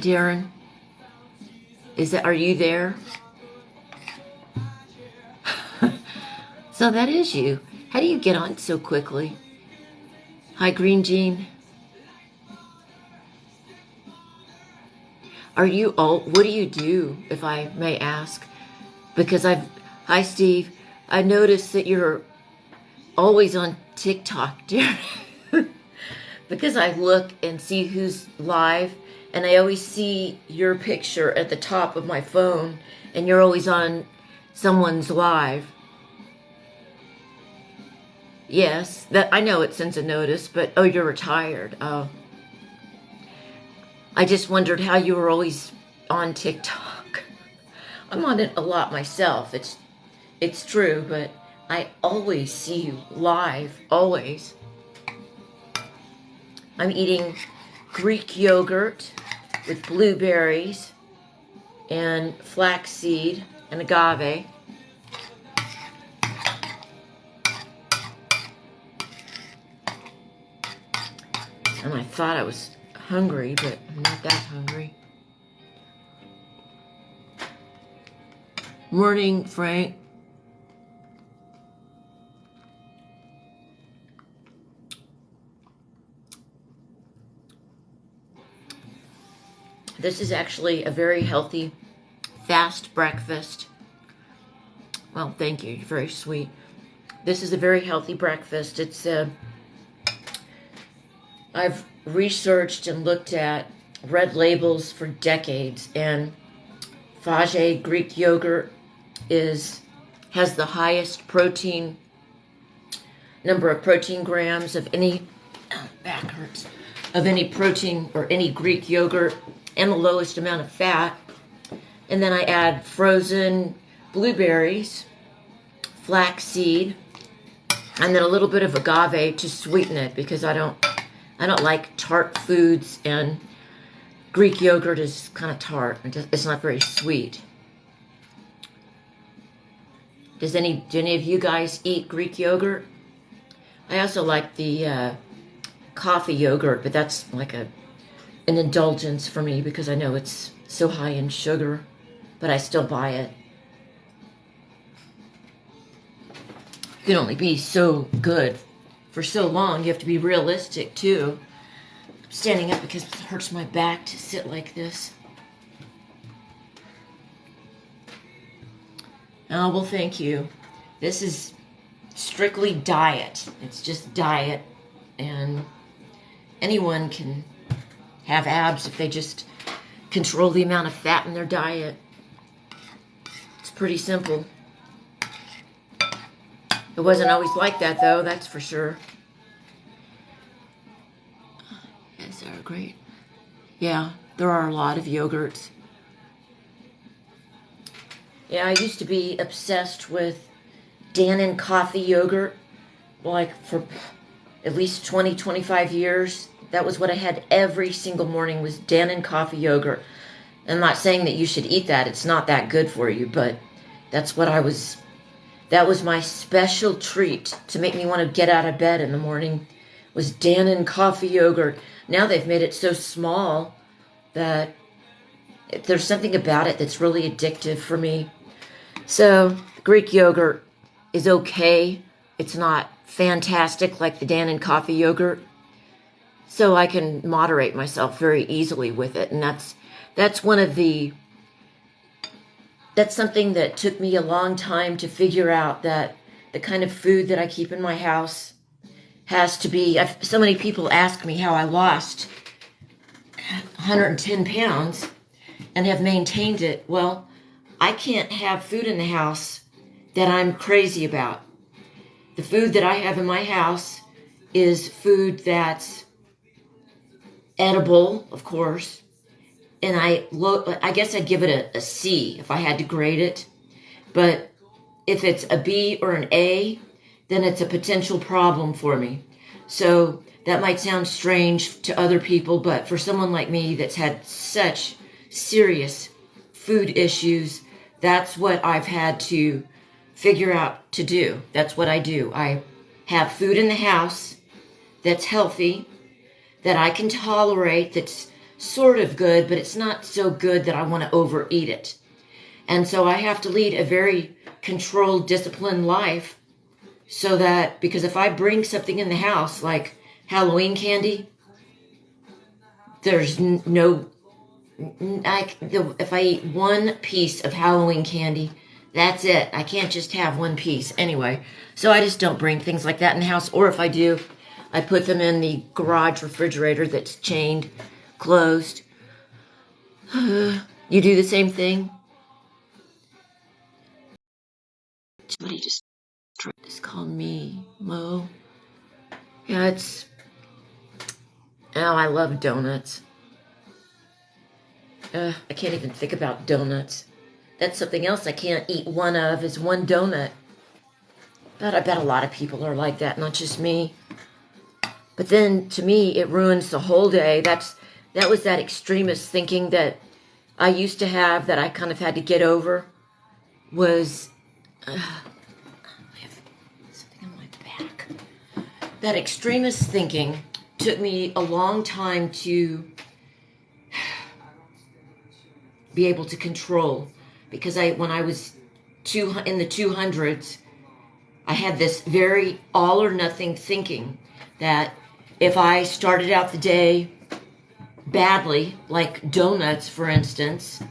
Darren? Are you there? So that is you. How do you get on so quickly? Hi, Green Jean. What do you do, if I may ask? Because hi, Steve. I noticed that you're always on TikTok, Darren. Because I look and see who's live, and I always see your picture at the top of my phone, and you're always on someone's live. Yes, that I know it sends a notice, but oh, you're retired. Oh. I just wondered how you were always on TikTok. I'm on it a lot myself. It's true, but I always see you live, always. I'm eating Greek yogurt with blueberries and flaxseed and agave. And I thought I was hungry, but I'm not that hungry. Morning, Frank. This is actually a very healthy, fast breakfast. Well, thank you. You're very sweet. This is a very healthy breakfast. I've researched and looked at red labels for decades, and Fage Greek yogurt has the highest number of protein grams of any back hurts of any protein or any Greek yogurt, and the lowest amount of fat. And then I add frozen blueberries, flaxseed, and then a little bit of agave to sweeten it, because I don't like tart foods, and Greek yogurt is kind of tart. It's not very sweet. Do any of you guys eat Greek yogurt? I also like the coffee yogurt, but that's like an indulgence for me because I know it's so high in sugar, but I still buy it. You can only be so good for so long. You have to be realistic too. I'm standing up because it hurts my back to sit like this. Oh, well, thank you. This is strictly diet. It's just diet, and anyone can have abs if they just control the amount of fat in their diet. It's pretty simple. It wasn't always like that, though, that's for sure. Yes, they're great. Yeah, there are a lot of yogurts. Yeah, I used to be obsessed with Dannon coffee yogurt, like for at least 20, 25 years. That was what I had every single morning, was Dannon coffee yogurt. I'm not saying that you should eat that. It's not that good for you, but that was my special treat to make me want to get out of bed in the morning, was Dannon coffee yogurt. Now they've made it so small that there's something about it that's really addictive for me. So Greek yogurt is okay. It's not fantastic like the Dannon coffee yogurt. So I can moderate myself very easily with it. And that's something that took me a long time to figure out, that the kind of food that I keep in my house has to be. So many people ask me how I lost 110 pounds and have maintained it. Well, I can't have food in the house that I'm crazy about. The food that I have in my house is food that's edible, of course. And I guess I'd give it a C if I had to grade it. But if it's a B or an A, then it's a potential problem for me. So that might sound strange to other people, but for someone like me that's had such serious food issues, that's what I've had to figure out to do. That's what I do. I have food in the house that's healthy, that I can tolerate, that's sort of good, but it's not so good that I want to overeat it. And so I have to lead a very controlled, disciplined life so that, because if I bring something in the house like Halloween candy, there's no, if I eat one piece of Halloween candy, that's it. I can't just have one piece anyway. So I just don't bring things like that in the house. Or if I do, I put them in the garage refrigerator that's chained, closed. You do the same thing? Somebody just called me Mo. Yeah, I love donuts. I can't even think about donuts. That's something else I can't eat one of is one donut. But I bet a lot of people are like that, not just me. But then to me, it ruins the whole day. That was that extremist thinking that I used to have that I kind of had to get over. Was I have something on my back. That extremist thinking took me a long time to be able to control, because when I was in the 200s, I had this very all or nothing thinking that if I started out the day badly, like donuts, for instance,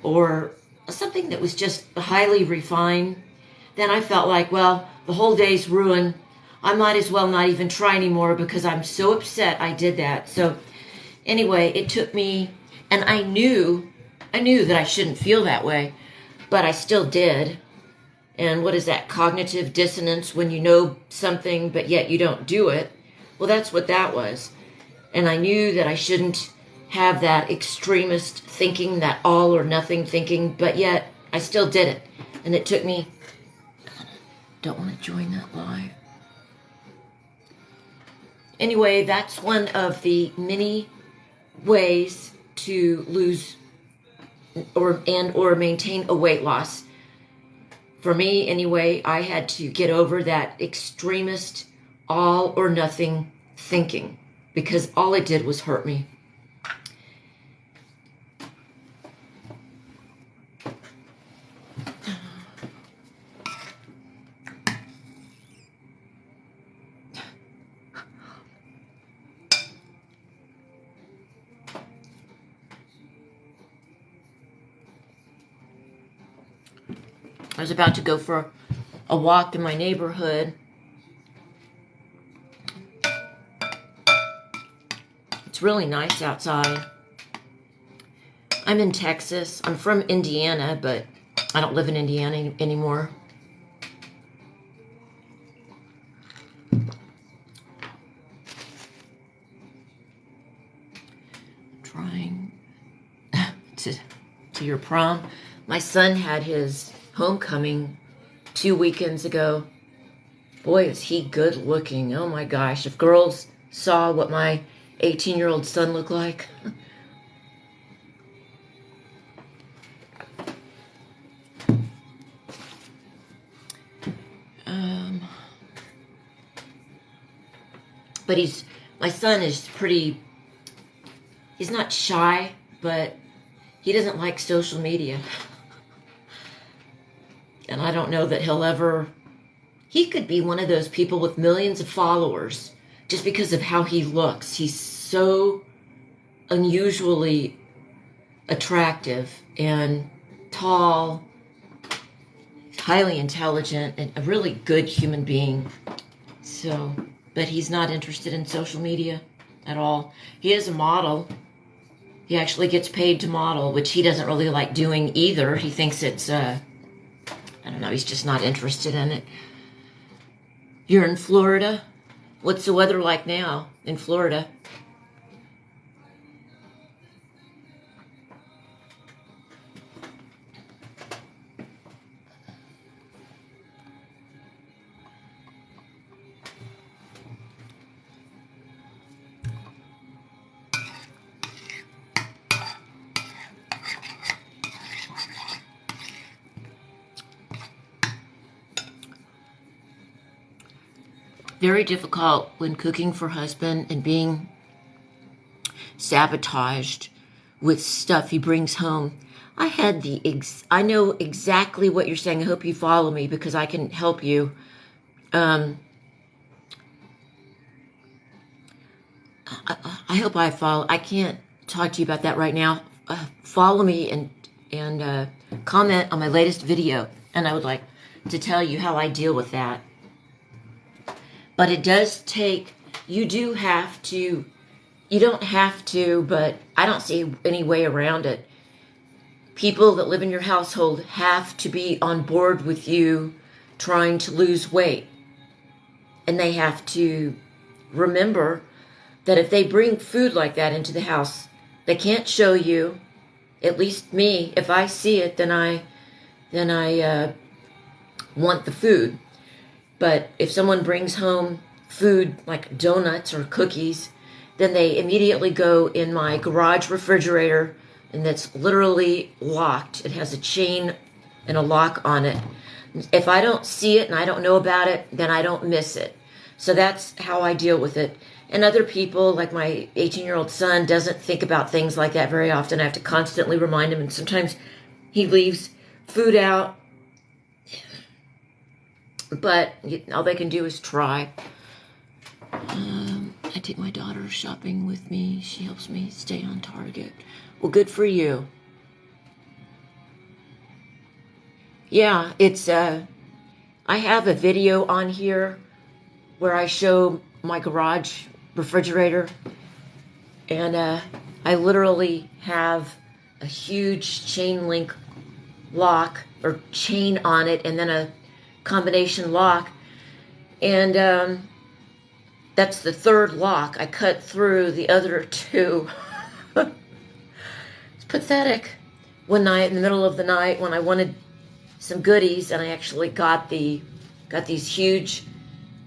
or something that was just highly refined, then I felt like, well, the whole day's ruined. I might as well not even try anymore because I'm so upset I did that. So anyway, it took me, and I knew that I shouldn't feel that way, but I still did. And what is that, cognitive dissonance, when you know something but yet you don't do it? Well, that's what that was. And I knew that I shouldn't have that extremist thinking, that all or nothing thinking, but yet I still did it. And it took me, don't want to join that live. Anyway, that's one of the many ways to lose or maintain a weight loss. For me, anyway, I had to get over that extremist all or nothing thinking, because all it did was hurt me. I was about to go for a walk in my neighborhood. It's really nice outside. I'm in Texas. I'm from Indiana, but I don't live in Indiana anymore. Trying to your prom. My son had his homecoming 2 weekends ago. Boy, is he good looking. Oh my gosh. If girls saw what my 18-year-old son looked like. But my son is he's not shy, but he doesn't like social media. And I don't know that he could be one of those people with millions of followers just because of how he looks. He's so unusually attractive and tall, highly intelligent, and a really good human being. So, but he's not interested in social media at all. He is a model. He actually gets paid to model, which he doesn't really like doing either. He thinks it's, I don't know, he's just not interested in it. You're in Florida? What's the weather like now in Florida? Very difficult when cooking for husband and being sabotaged with stuff he brings home. I know exactly what you're saying. I hope you follow me because I can help you. I hope I follow. I can't talk to you about that right now. Follow me and comment on my latest video, and I would like to tell you how I deal with that. But it does take, you don't have to, but I don't see any way around it. People that live in your household have to be on board with you trying to lose weight. And they have to remember that if they bring food like that into the house, they can't show you. At least me, if I see it, then I want the food. But if someone brings home food like donuts or cookies, then they immediately go in my garage refrigerator, and that's literally locked. It has a chain and a lock on it. If I don't see it and I don't know about it, then I don't miss it. So that's how I deal with it. And other people, like my 18-year-old son, doesn't think about things like that very often. I have to constantly remind him, and sometimes he leaves food out. But all they can do is try. I take my daughter shopping with me. She helps me stay on target. Well, good for you. Yeah, it's I have a video on here where I show my garage refrigerator, and I literally have a huge chain link lock or chain on it, and then a combination lock, and that's the third lock. I cut through the other two. It's pathetic. One night in the middle of the night when I wanted some goodies, and I actually got these huge,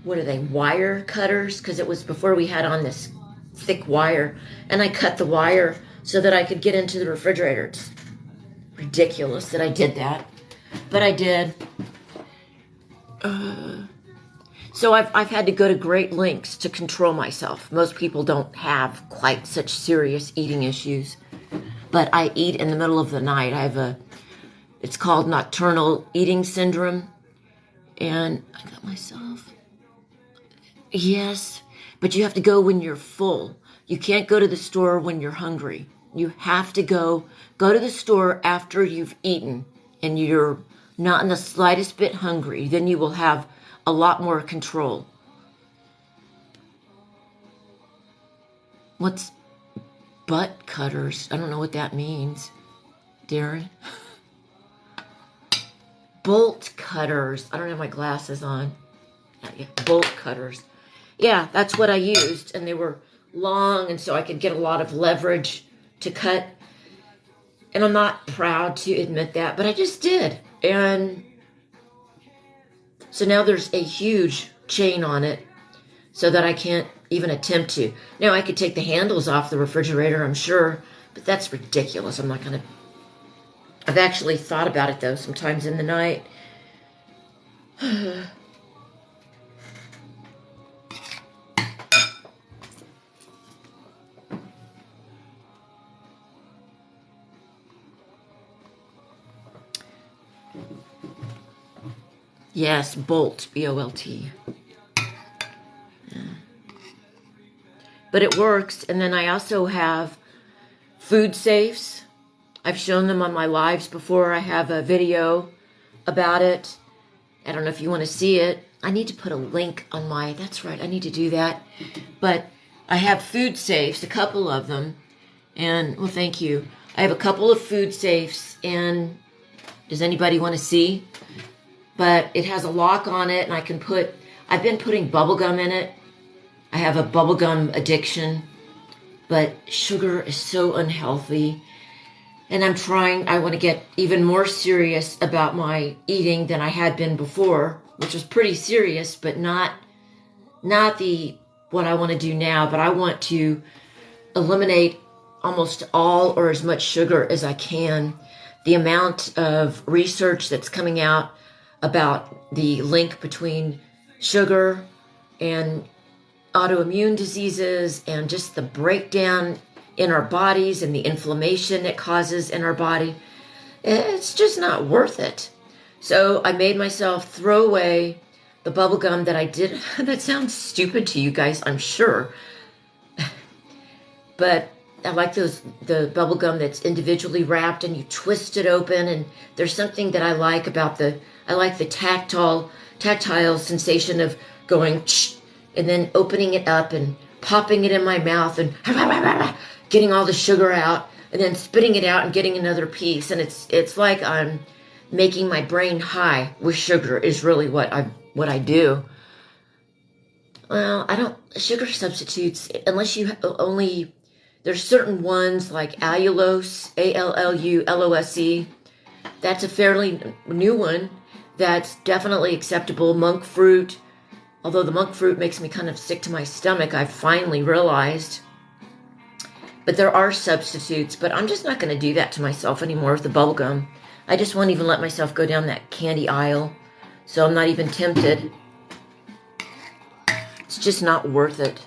what are they, wire cutters, because it was before we had on this thick wire, and I cut the wire so that I could get into the refrigerator. It's ridiculous that I did that, but I did. So I've had to go to great lengths to control myself. Most people don't have quite such serious eating issues, but I eat in the middle of the night. It's called nocturnal eating syndrome, and I got myself. Yes, but you have to go when you're full. You can't go to the store when you're hungry. You have to go to the store after you've eaten and you're not in the slightest bit hungry. Then you will have a lot more control. What's butt cutters? I don't know what that means, Darren. Bolt cutters. I don't have my glasses on. Yeah, bolt cutters. Yeah, that's what I used, and they were long, and so I could get a lot of leverage to cut. And I'm not proud to admit that, but I just did. And so now there's a huge chain on it so that I can't even attempt to. Now I could take the handles off the refrigerator, I'm sure, but that's ridiculous. I'm not going to. I've actually thought about it, though, sometimes in the night. Yes, Bolt, B-O-L-T. Yeah. But it works. And then I also have food safes. I've shown them on my lives before. I have a video about it. I don't know if you want to see it. I need to put a link on my, that's right, I need to do that. But I have food safes, a couple of them. And, well, thank you. I have a couple of food safes, and does anybody want to see? But it has a lock on it, and I've been putting bubble gum in it. I have a bubble gum addiction, but sugar is so unhealthy. And I want to get even more serious about my eating than I had been before, which was pretty serious, but not what I want to do now. But I want to eliminate almost all or as much sugar as I can. The amount of research that's coming out about the link between sugar and autoimmune diseases and just the breakdown in our bodies and the inflammation it causes in our body. It's just not worth it. So I made myself throw away the bubble gum that I did. That sounds stupid to you guys, I'm sure. But I like the bubble gum that's individually wrapped and you twist it open. And there's something that I like about I like the tactile sensation of going and then opening it up and popping it in my mouth and getting all the sugar out and then spitting it out and getting another piece. And it's like I'm making my brain high with sugar is really what I do. Well, I don't sugar substitutes unless you only. There's certain ones like allulose, ALLULOSE. That's a fairly new one. That's definitely acceptable. Monk fruit, although the monk fruit makes me kind of sick to my stomach, I've finally realized. But there are substitutes, but I'm just not going to do that to myself anymore with the bubble gum. I just won't even let myself go down that candy aisle, so I'm not even tempted. It's just not worth it.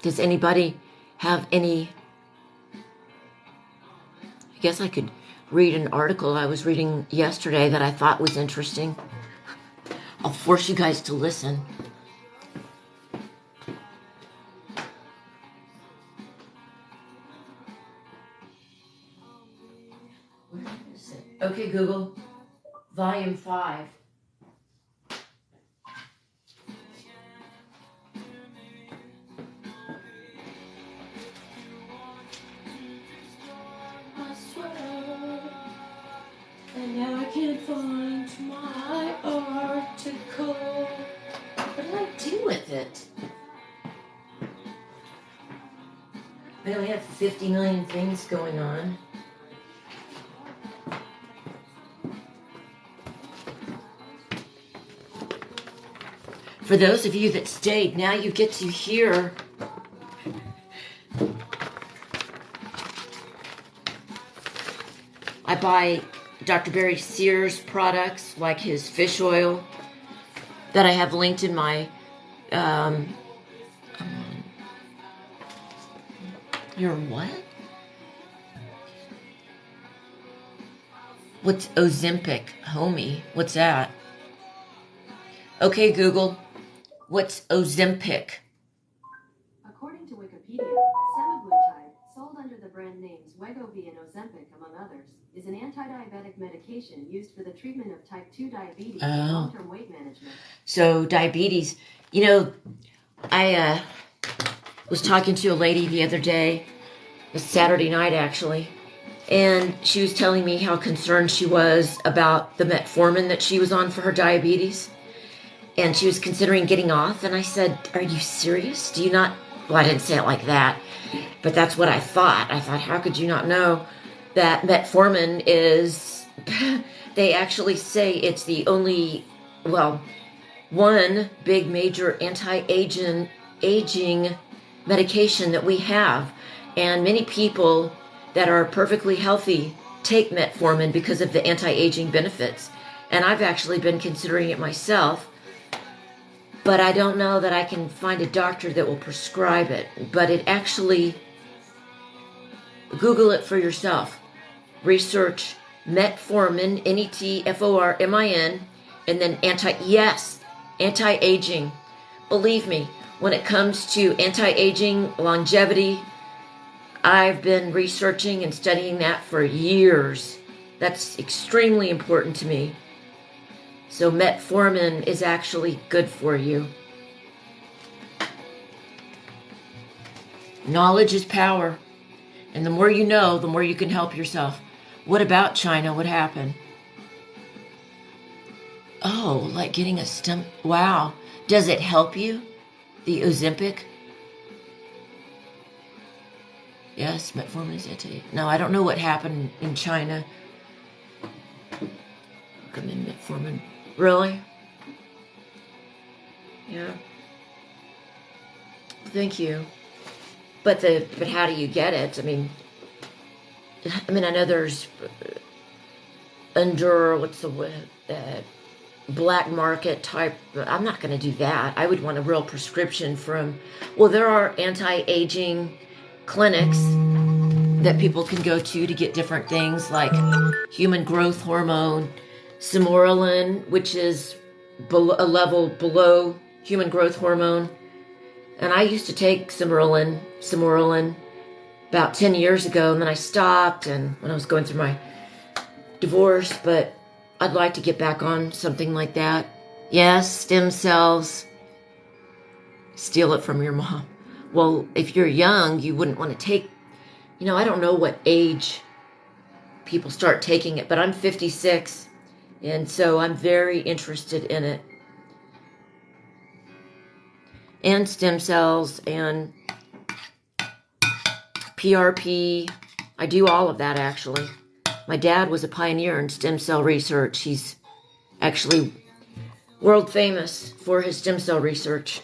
Does anybody have any? I guess I could read an article I was reading yesterday that I thought was interesting. I'll force you guys to listen. Where is it? Okay, Google, Volume 5. And now I can't find my article. What did I do with it? I only have 50 million things going on. For those of you that stayed, now you get to hear I buy Dr. Barry Sears products like his fish oil that I have linked in my your what? What's Ozempic, homie? What's that? Okay, Google, what's Ozempic? According to Wikipedia, semaglutide, sold under the brand names Wegovy and Ozempic, among others, is an anti-diabetic medication used for the treatment of type 2 diabetes and long-term weight management. So diabetes, I was talking to a lady the other day, it was Saturday night actually, and she was telling me how concerned she was about the metformin that she was on for her diabetes, and she was considering getting off, and I said, are you serious? Do you not, well, I didn't say it like that, but that's what I thought. I thought, how could you not know that metformin is, they actually say it's the only, well, one big major anti-aging medication that we have. And many people that are perfectly healthy take metformin because of the anti-aging benefits. And I've actually been considering it myself, but I don't know that I can find a doctor that will prescribe it. But it actually, Google it for yourself. Research metformin, Netformin, and then anti-aging. Believe me, when it comes to anti-aging, longevity, I've been researching and studying that for years. That's extremely important to me. So metformin is actually good for you. Knowledge is power. And the more you know, the more you can help yourself. What about China? What happened? Oh, like getting a stem. Wow. Does it help you? The Ozempic? Yes, metformin is anti. No, I don't know what happened in China. Come in metformin. Really? Yeah. Thank you. But how do you get it? I mean, I know there's what's the word? black market type. I'm not going to do that. I would want a real prescription from, well, there are anti-aging clinics that people can go to get different things like human growth hormone, Simorelin, which is a level below human growth hormone. And I used to take Simorelin about 10 years ago, and then I stopped and when I was going through my divorce, but I'd like to get back on something like that. Yes, stem cells. Steal it from your mom. Well, if you're young, you wouldn't want to take, I don't know what age people start taking it, but I'm 56, and so I'm very interested in it. And stem cells and PRP. I do all of that, actually. My dad was a pioneer in stem cell research. He's actually world famous for his stem cell research.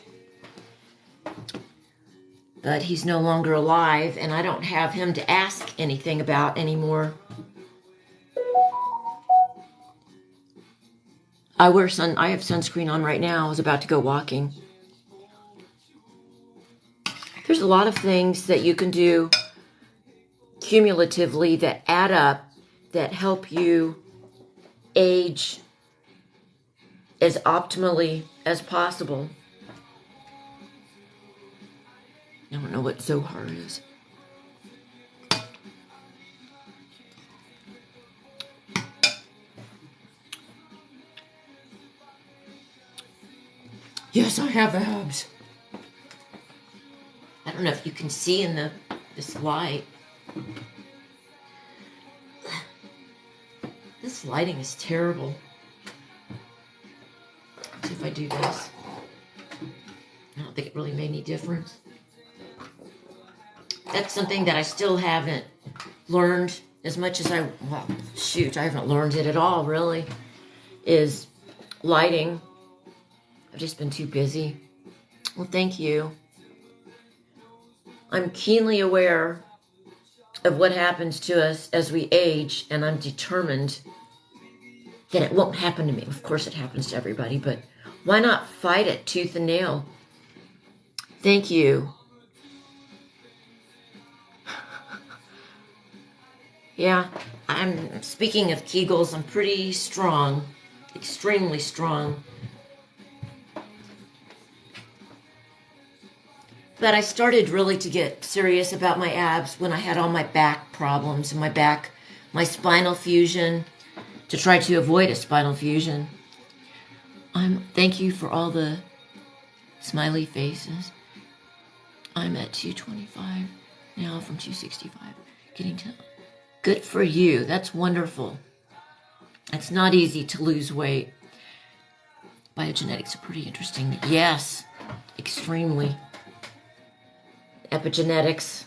But he's no longer alive, and I don't have him to ask anything about anymore. I have sunscreen on right now. I was about to go walking. There's a lot of things that you can do cumulatively that add up, that help you age as optimally as possible. I don't know what Zohar is. Yes, I have abs. I don't know if you can see in this light. This lighting is terrible. Let's see if I do this. I don't think it really made any difference. That's something that I still haven't learned as much as I haven't learned it at all, really, is lighting. I've just been too busy. Well, thank you. I'm keenly aware of what happens to us as we age, and I'm determined that it won't happen to me. Of course it happens to everybody, but why not fight it tooth and nail? Thank you. Yeah, speaking of Kegels, I'm pretty strong, extremely strong. But I started really to get serious about my abs when I had all my back problems and my spinal fusion, to try to avoid a spinal fusion. Thank you for all the smiley faces. I'm at 225 now from 265, getting to... Good for you. That's wonderful. It's not easy to lose weight. Biogenetics are pretty interesting. Yes, extremely. Epigenetics.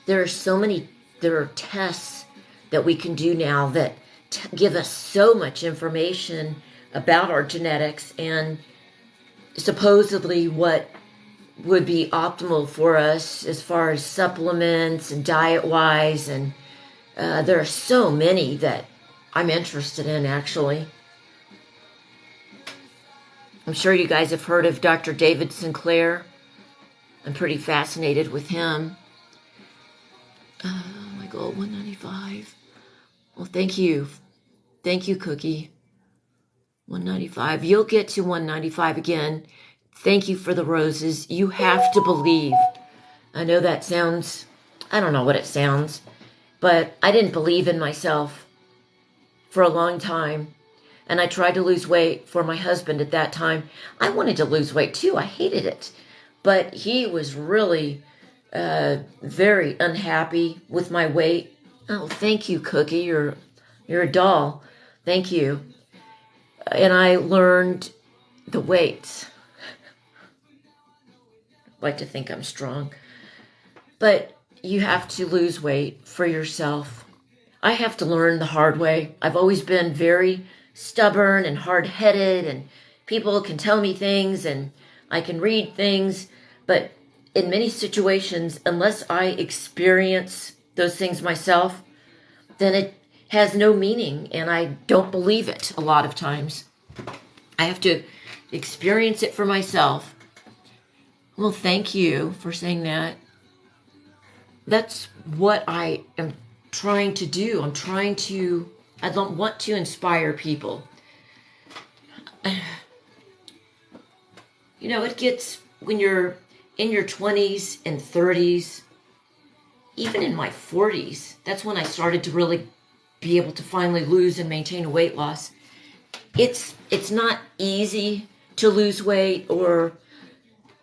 There are tests that we can do now that give us so much information about our genetics and supposedly what would be optimal for us as far as supplements and diet-wise, and there are so many that I'm interested in, actually. I'm sure you guys have heard of Dr. David Sinclair. I'm pretty fascinated with him. Oh my God, 195. Well, thank you. Thank you, Cookie. 195. You'll get to 195 again. Thank you for the roses. You have to believe. I know that sounds, I don't know what it sounds, but I didn't believe in myself for a long time. And I tried to lose weight for my husband at that time. I wanted to lose weight too. I hated it. But he was really very unhappy with my weight. Oh, thank you, Cookie. You're a doll. Thank you. And I learned the weights. I like to think I'm strong. But you have to lose weight for yourself. I have to learn the hard way. I've always been very stubborn and hard-headed, and people can tell me things and I can read things, but in many situations, unless I experience those things myself, then it has no meaning, and I don't believe it a lot of times. I have to experience it for myself. Well, thank you for saying that. That's what I am trying to do. I don't want to inspire people. You know, it gets, when you're in your 20s and 30s, even in my 40s, that's when I started to really be able to finally lose and maintain a weight loss. It's not easy to lose weight or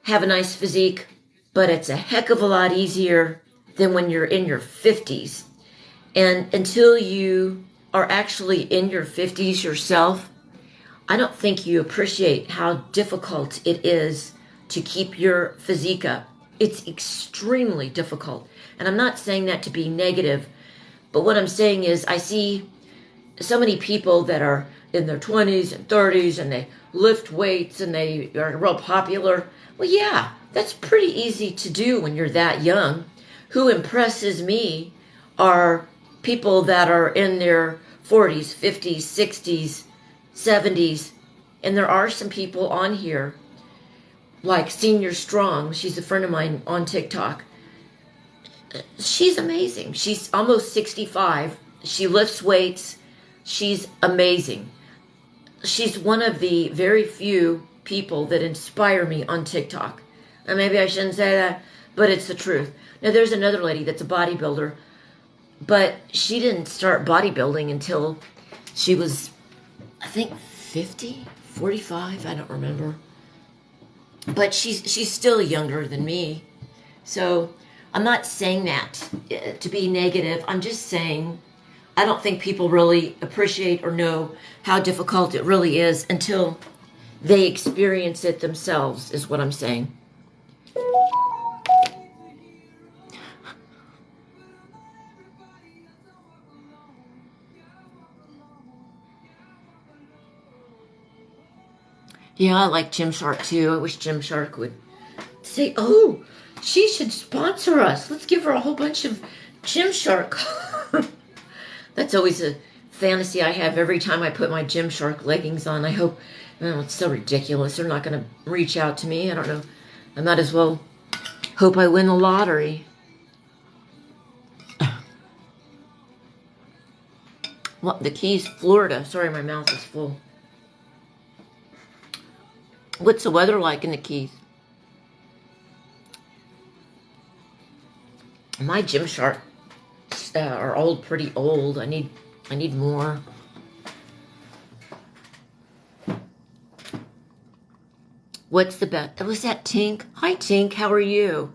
have a nice physique, but it's a heck of a lot easier than when you're in your 50s. And until you are actually in your 50s yourself, I don't think you appreciate how difficult it is to keep your physique up. It's extremely difficult. And I'm not saying that to be negative, but what I'm saying is I see so many people that are in their 20s and 30s and they lift weights and they are real popular. Well, yeah, that's pretty easy to do when you're that young. Who impresses me are people that are in their 40s, 50s, 60s, 70s. And there are some people on here, like Senior Strong. She's a friend of mine on TikTok. She's amazing. She's almost 65. She lifts weights. She's amazing. She's one of the very few people that inspire me on TikTok. And maybe I shouldn't say that, but it's the truth. Now, there's another lady that's a bodybuilder, but she didn't start bodybuilding until she was, I think, 50, 45, I don't remember. But she's still younger than me. So I'm not saying that to be negative. I'm just saying I don't think people really appreciate or know how difficult it really is until they experience it themselves, is what I'm saying. Yeah, I like Gymshark too. I wish Gymshark would say, oh, she should sponsor us. Let's give her a whole bunch of Gymshark. That's always a fantasy I have every time I put my Gymshark leggings on. I hope, oh, it's so ridiculous. They're not going to reach out to me. I don't know. I might as well hope I win the lottery. What, the Keys, Florida. Sorry, my mouth is full. What's the weather like in the Keys? My Gymshark are pretty old. I need more. What's the best? Was that Tink? Hi, Tink. How are you?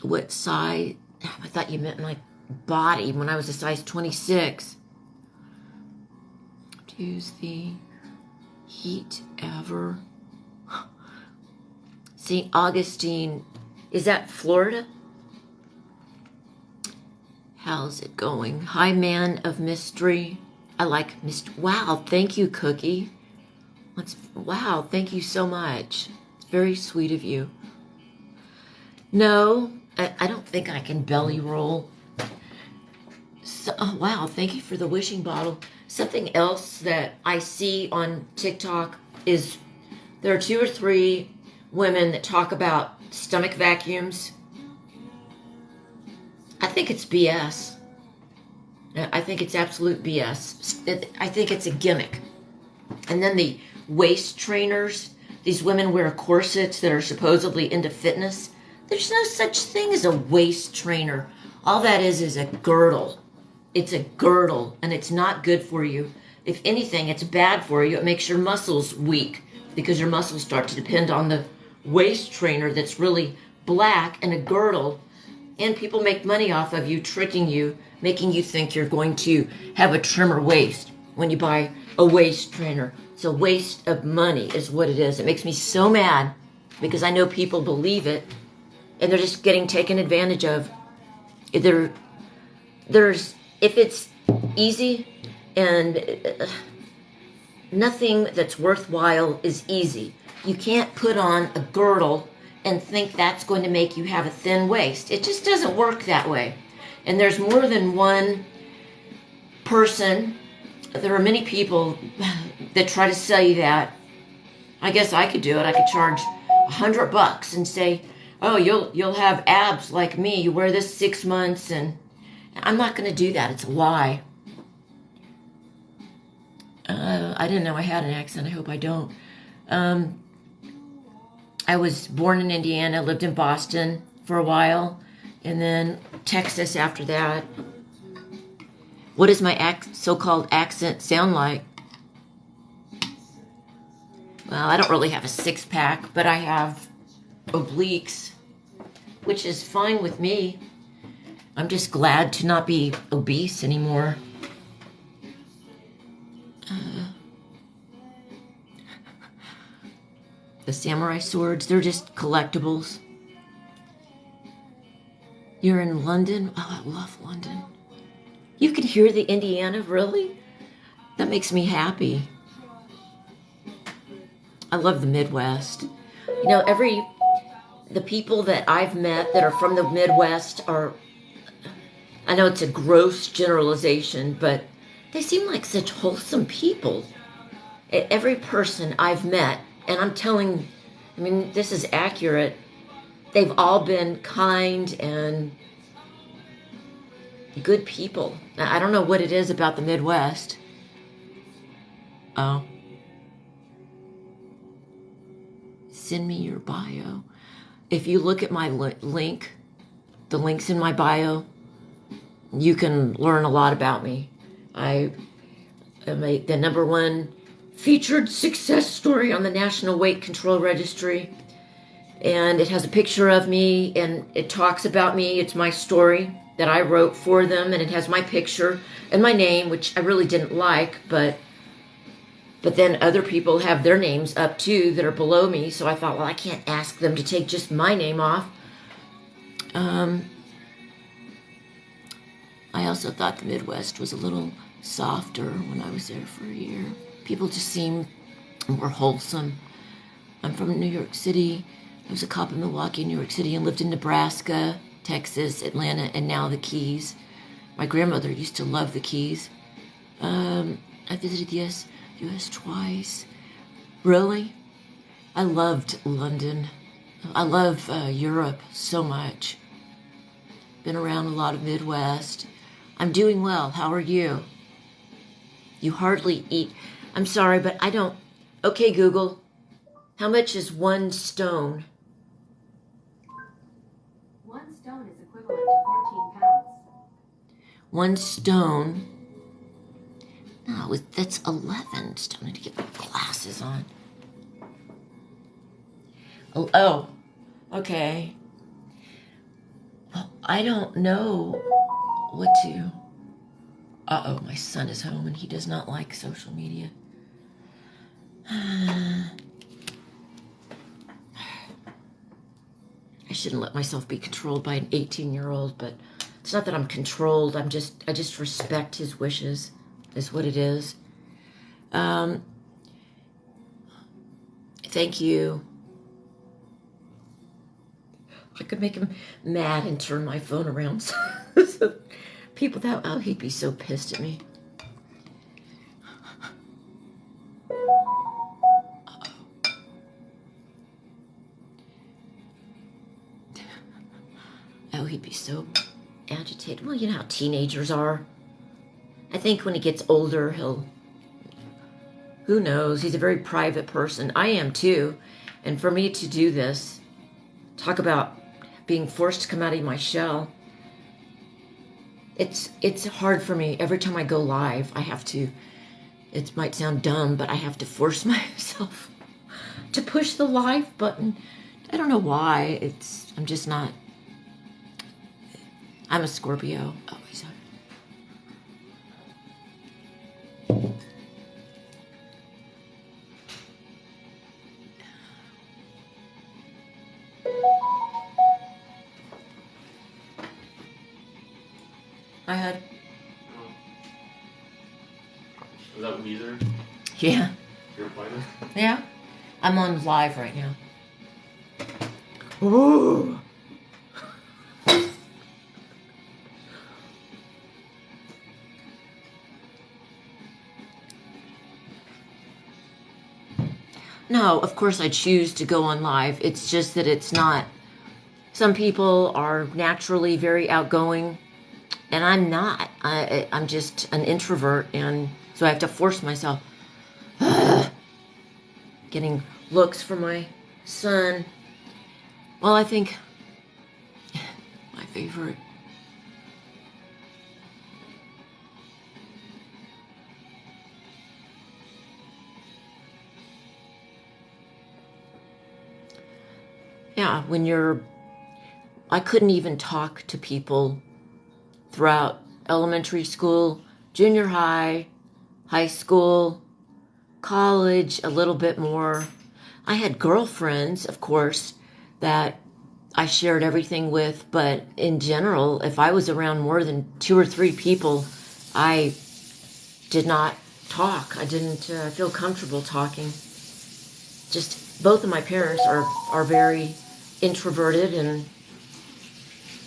What size? I thought you meant my body when I was a size 26. Use the heat ever. St. Augustine, is that Florida? How's it going? Hi, man of mystery. I like mystery. Wow, thank you, Cookie. Wow, thank you so much. It's very sweet of you. No, I don't think I can belly roll. So, oh, wow, thank you for the wishing bottle. Something else that I see on TikTok is there are 2 or 3 women that talk about stomach vacuums. I think it's BS. I think it's absolute BS. I think it's a gimmick. And then the waist trainers, these women wear corsets that are supposedly into fitness. There's no such thing as a waist trainer. All that is a girdle. It's a girdle, and it's not good for you. If anything, it's bad for you. It makes your muscles weak because your muscles start to depend on the waist trainer that's really black and a girdle. And people make money off of you, tricking you, making you think you're going to have a trimmer waist when you buy a waist trainer. It's a waste of money is what it is. It makes me so mad because I know people believe it, and they're just getting taken advantage of. If it's easy, and nothing that's worthwhile is easy. You can't put on a girdle and think that's going to make you have a thin waist. It just doesn't work that way. And there's more than one person. There are many people that try to sell you that. I guess I could do it. I could charge $100 and say, "Oh, you'll have abs like me. You wear this 6 months," and I'm not going to do that. It's a lie. I didn't know I had an accent. I hope I don't. I was born in Indiana, lived in Boston for a while, and then Texas after that. What does my so-called accent sound like? Well, I don't really have a six-pack, but I have obliques, which is fine with me. I'm just glad to not be obese anymore. The samurai swords, they're just collectibles. You're in London? Oh, I love London. You can hear the Indiana, really? That makes me happy. I love the Midwest. You know, the people that I've met that are from the Midwest are, I know it's a gross generalization, but they seem like such wholesome people. Every person I've met, and I'm telling, I mean, this is accurate, they've all been kind and good people. I don't know what it is about the Midwest. Oh. Send me your bio. If you look at my link, the link's in my bio, you can learn a lot about me. I am the #1 featured success story on the National Weight Control Registry. And it has a picture of me, and it talks about me. It's my story that I wrote for them, and it has my picture and my name, which I really didn't like, but then other people have their names up too that are below me, so I thought, well, I can't ask them to take just my name off. I also thought the Midwest was a little softer when I was there for a year. People just seem more wholesome. I'm from New York City. I was a cop in Milwaukee, New York City, and lived in Nebraska, Texas, Atlanta, and now the Keys. My grandmother used to love the Keys. I visited the U.S. twice. Really? I loved London. I love Europe so much. Been around a lot of Midwest. I'm doing well. How are you? You hardly eat. I'm sorry, but I don't. Okay, Google. How much is 1 stone? 1 stone is equivalent to 14 pounds. 1 stone. No, that's 11 stone. I need to get my glasses on. Oh, okay. Well, I don't know what to. Uh-oh, my son is home and he does not like social media. I shouldn't let myself be controlled by an 18-year-old, but it's not that I'm controlled. I just respect his wishes, is what it is. Thank you. I could make him mad and turn my phone around. So people that, oh, he'd be so pissed at me. Oh, he'd be so agitated. Well, you know how teenagers are. I think when he gets older, who knows? He's a very private person. I am too. And for me to do this, talk about being forced to come out of my shell, it's hard for me. Every time I go live, I have to, it might sound dumb, but I have to force myself to push the live button. I don't know why. I'm just not. I'm a Scorpio. Oh, he's on. I had. Is that Weezer? Yeah. You're playing it? Yeah. I'm on live right now. Ooh. No, of course I choose to go on live. It's just that it's not. Some people are naturally very outgoing, and I'm not. I'm just an introvert, and so I have to force myself. Getting looks from my son. Well, I think my favorite. Yeah, I couldn't even talk to people throughout elementary school, junior high, high school, college, a little bit more. I had girlfriends, of course, that I shared everything with, but in general, if I was around more than 2 or 3 people, I did not talk. I didn't feel comfortable talking. Just both of my parents are very introverted, and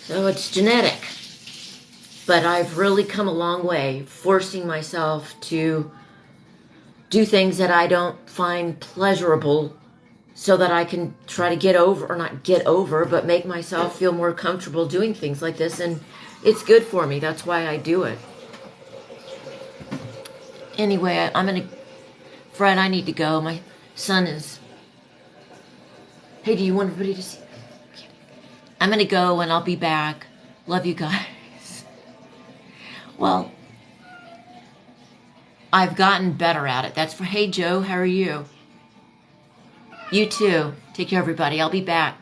so it's genetic. But I've really come a long way, forcing myself to do things that I don't find pleasurable so that I can try to get over, or not get over, but make myself feel more comfortable doing things like this. And it's good for me. That's why I do it. Anyway, Fred, I need to go. My son is... Hey, do you want everybody to see? I'm going to go, and I'll be back. Love you guys. Well, I've gotten better at it. That's for... Hey, Joe, how are you? You too. Take care, everybody. I'll be back.